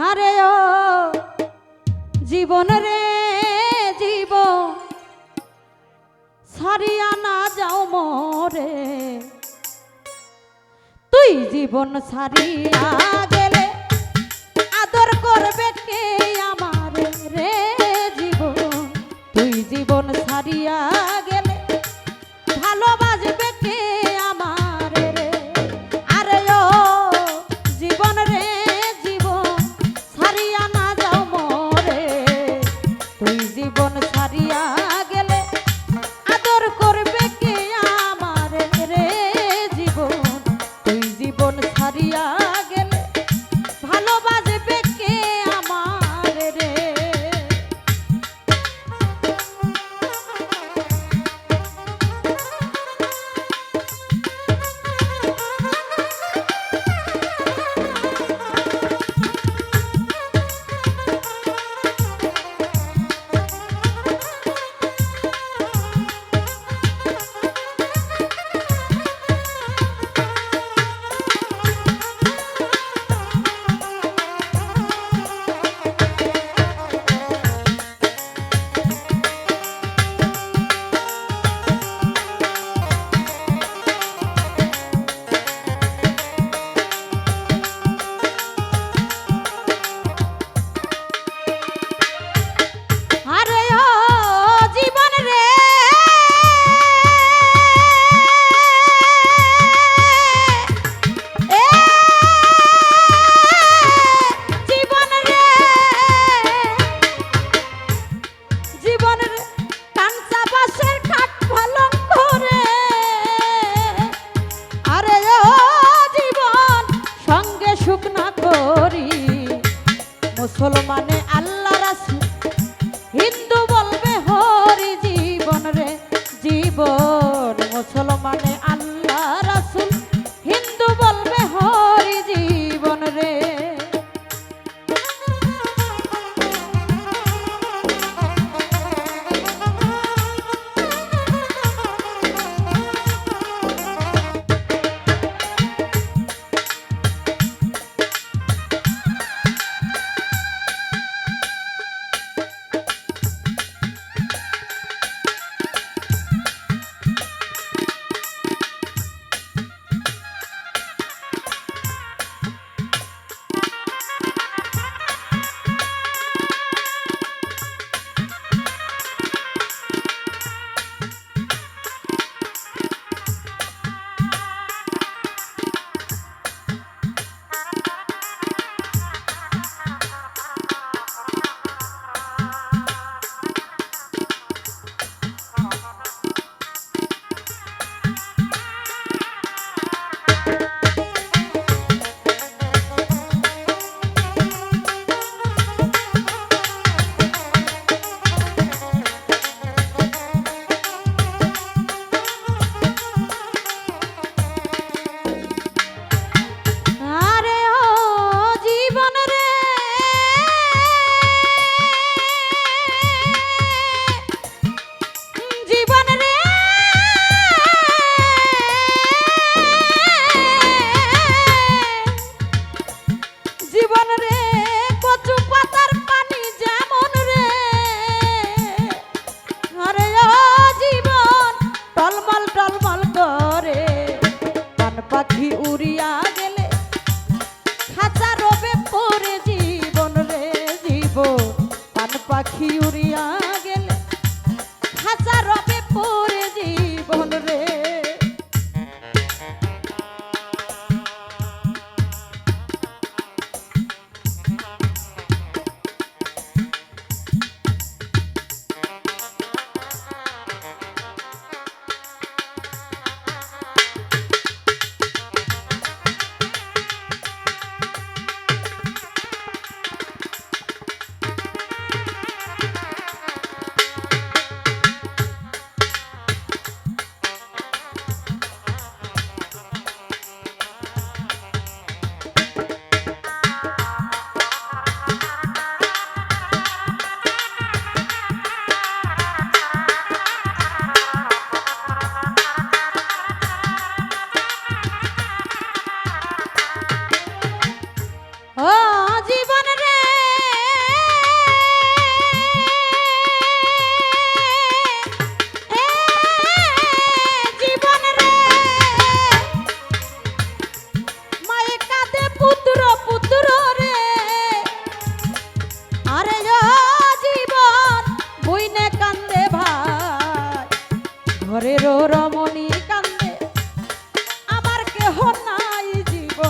আরে ও জীবন রে জীবন ছাড়িয়া না যাও মোরে, তুই জীবন ছাড়িয়া গেলে আদর করবে কে আমারে রে জীবন, তুই জীবন ছাড়িয়া গেলে ভালোবাসবে কে আমারে রে। আরে ও জীবন রে জীবন ছাড়িয়া না যাও মোরে, তুই জীবন ছাড়িয়া গেলে আদর করবে কে আমারে রে জীবন, তুই জীবন ছাড়িয়া গেলে ভালোবাসবে কে আমারে রে।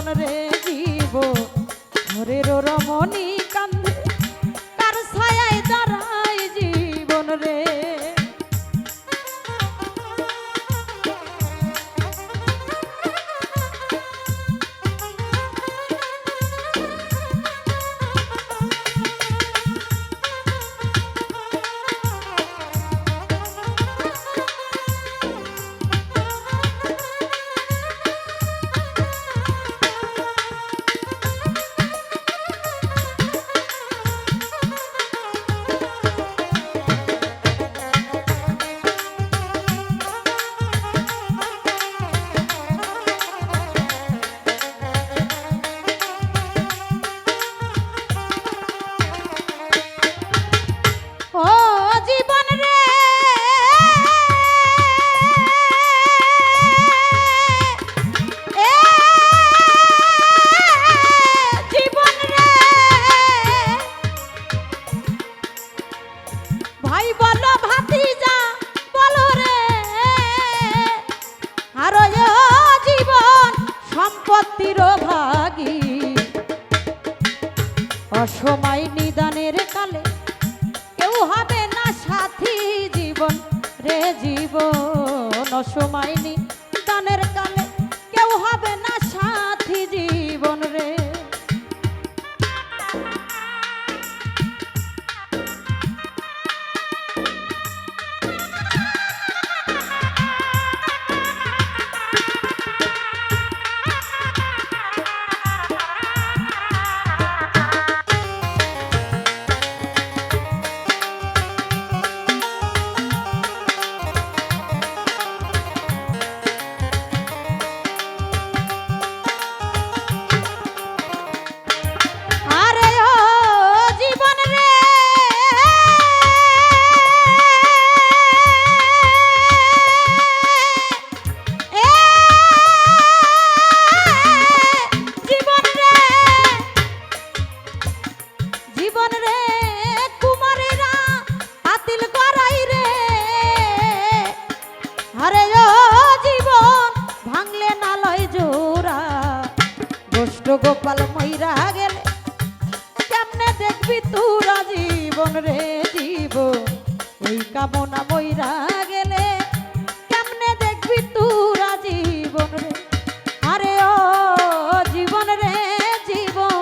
জীবন রে জীবন ঘরের রমণী কান্দে কার ছায়ায় দাঁড়ায় জীবন রে। ও জীবন রে জীবন রে ভাই বলো ভাতিজা বলো রে আর জীবন সম্পত্তির ভাগী অসময় নিদানের কালে কেউ হবে না সাথী জীবন রে জীবন অসময় নিদানের কালে কেউ হবে না সাথী জীবন রে। গোপাল মইরা গেলে কেমনে দেখবি তোরা জীবন রে জীবন এই কামনা মইরা গেলে কেমনে দেখবি তোরা জীবন রে। আরে ও জীবন রে জীবন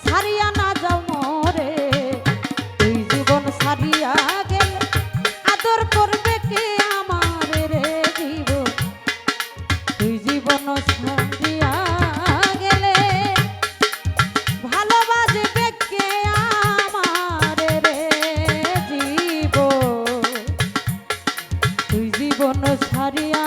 ছাড়িয়া না যাও মোরে এই জীবন ছাড়িয়া গেলে আদর করবে কে আমারে রে জীবন তুই জীবন ছাড়িয়া জীবন ছাড়িয়া